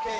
Cain.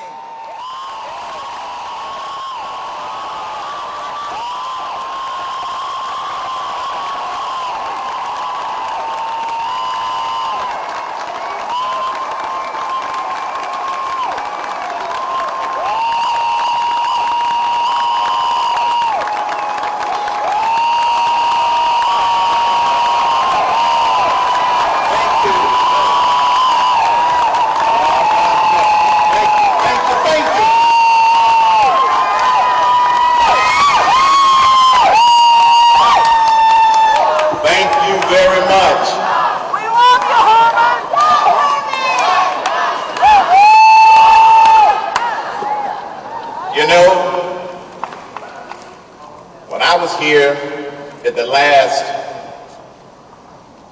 You know, when I was here at the last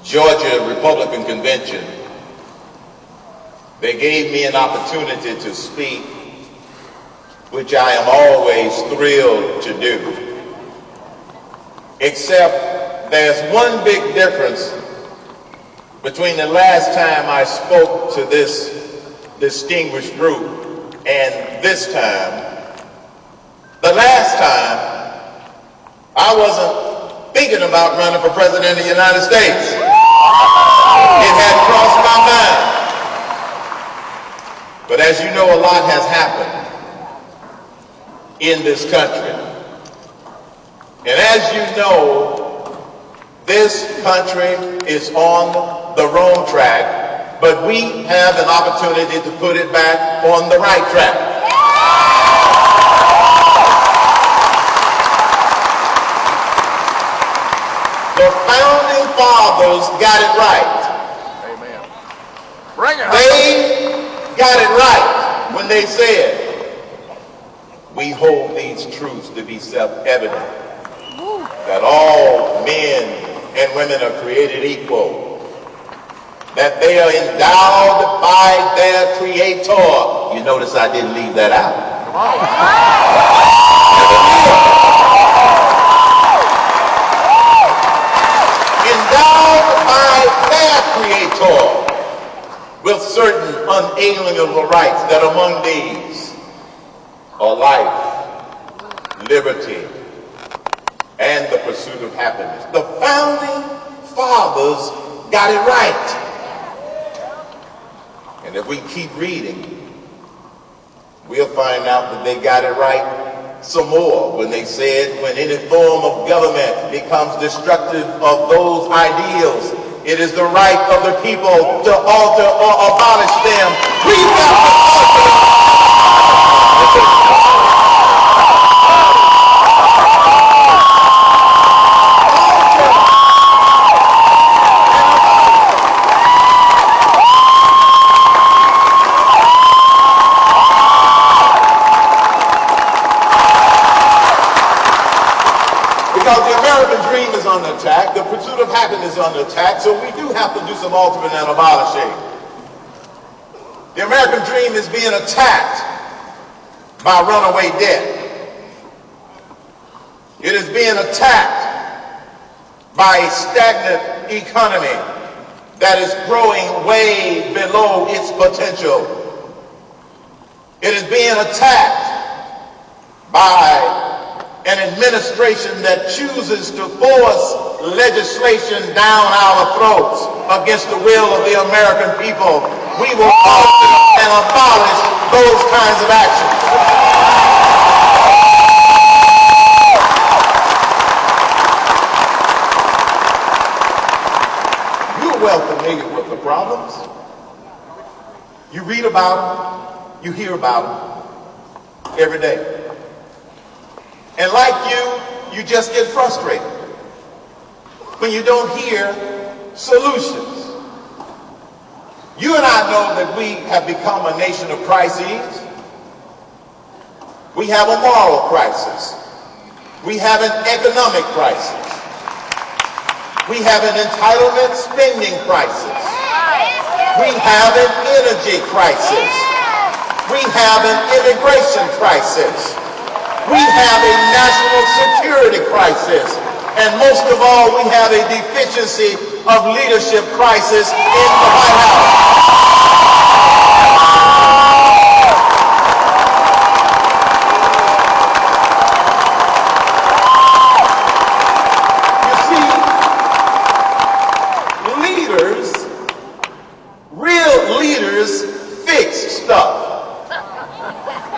Georgia Republican Convention, they gave me an opportunity to speak, which I am always thrilled to do. Except there's one big difference between the last time I spoke to this distinguished group and this time. The last time, I wasn't thinking about running for president of the United States. It had crossed my mind. But as you know, a lot has happened in this country. And as you know, this country is on the wrong track, but we have an opportunity to put it back on the right track. The founding fathers got it right. Amen. Bring it. They got it right when they said, we hold these truths to be self-evident, that all men and women are created equal, that they are endowed by their Creator. You notice I didn't leave that out. Come on. Endowed by their Creator with certain unalienable rights, that among these are life, liberty, and the pursuit of happiness. The founding fathers got it right. And if we keep reading, we'll find out that they got it right some more when they said, when any form of government becomes destructive of those ideals, it is the right of the people to alter or abolish them. We've got to alter them. Because the American dream is under attack, the pursuit of happiness is under attack, so we do have to do some altering and abolishing. The American dream is being attacked by runaway debt. It is being attacked by a stagnant economy that is growing way below its potential. It is being attacked by an administration that chooses to force legislation down our throats against the will of the American people. We will alter and abolish those kinds of actions. You're well familiar with the problems. You read about them, you hear about them every day. And like you just get frustrated when you don't hear solutions. You and I know that we have become a nation of crises. We have a moral crisis. We have an economic crisis. We have an entitlement spending crisis. We have an energy crisis. We have an immigration crisis. We have a national security crisis, and most of all, we have a deficiency of leadership crisis in the White House.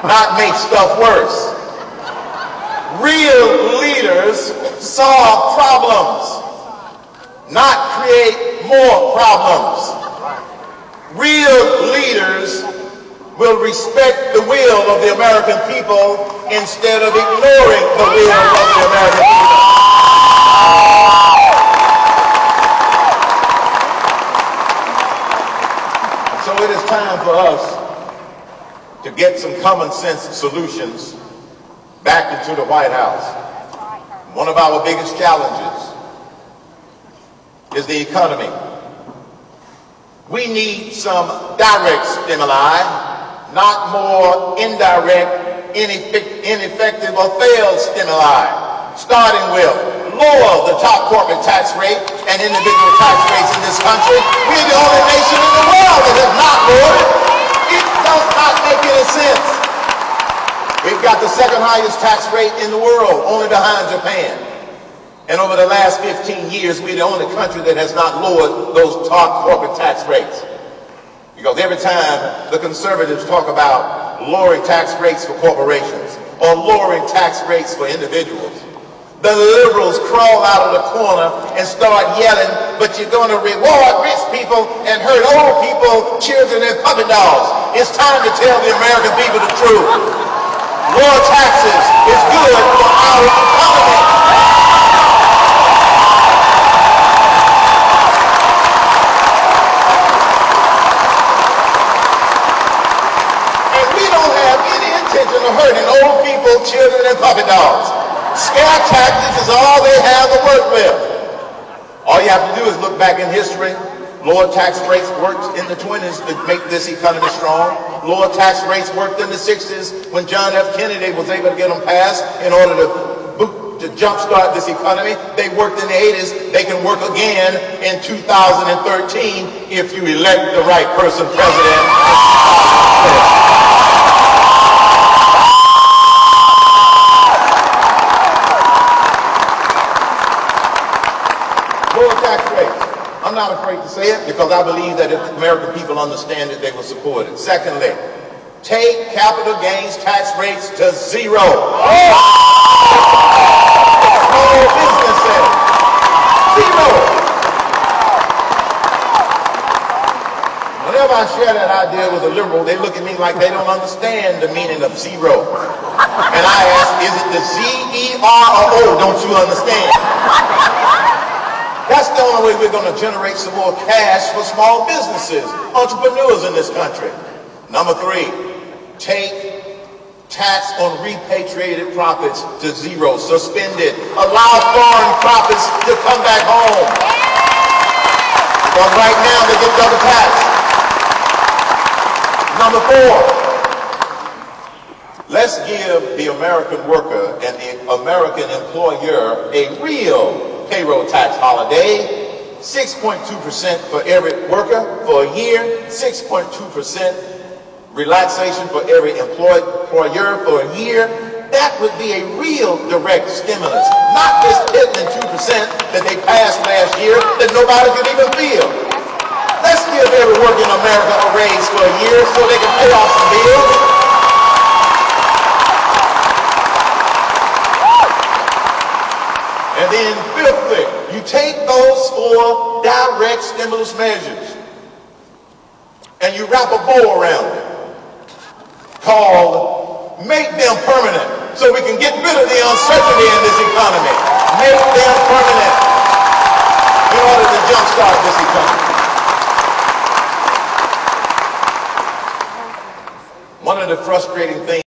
not make stuff worse. Real leaders solve problems, not create more problems. Real leaders will respect the will of the American people instead of ignoring the will of the American people. So it is time for us to get some common sense solutions back into the White House. One of our biggest challenges is the economy. We need some direct stimuli, not more indirect, ineffective, or failed stimuli, starting with lower the top corporate tax rate and individual tax rates in this country. We're the only nation in the world that has not lowered it. It does not make any sense. We've got the second highest tax rate in the world, only behind Japan. And over the last 15 years, we're the only country that has not lowered those top corporate tax rates. Because every time the conservatives talk about lowering tax rates for corporations or lowering tax rates for individuals, the liberals crawl out of the corner and start yelling, but you're going to reward rich people and hurt old people, children, and puppy dogs. It's time to tell the American people the truth. Lower taxes is good for our economy. Hurting old people, children, and puppy dogs. Scare tactics is all they have to work with. All you have to do is look back in history. Lower tax rates worked in the 20s to make this economy strong. Lower tax rates worked in the 60s when John F. Kennedy was able to get them passed in order to jumpstart this economy. They worked in the 80s. They can work again in 2013 if you elect the right person president. I'm not afraid to say it because I believe that if the American people understand it, they will support it. Secondly, take capital gains tax rates to zero. Small businesses, zero. Whenever I share that idea with a liberal, they look at me like they don't understand the meaning of zero. And I ask, is it the Z-E-R or O? Don't you understand? That's the only way we're going to generate some more cash for small businesses, entrepreneurs in this country. Number three, take tax on repatriated profits to zero. Suspend it. Allow foreign profits to come back home. Because right now they get double tax. Number four, let's give the American worker and the American employer a real payroll tax holiday, 6.2% for every worker for a year, 6.2% relaxation for every employer for a year. That would be a real direct stimulus, not this hidden 2% that they passed last year that nobody could even feel. Let's give every worker in America a raise for a year so they can pay off some bills. And then fifthly, you take those four direct stimulus measures and you wrap a bow around it called make them permanent so we can get rid of the uncertainty in this economy. Make them permanent in order to jumpstart this economy. One of the frustrating things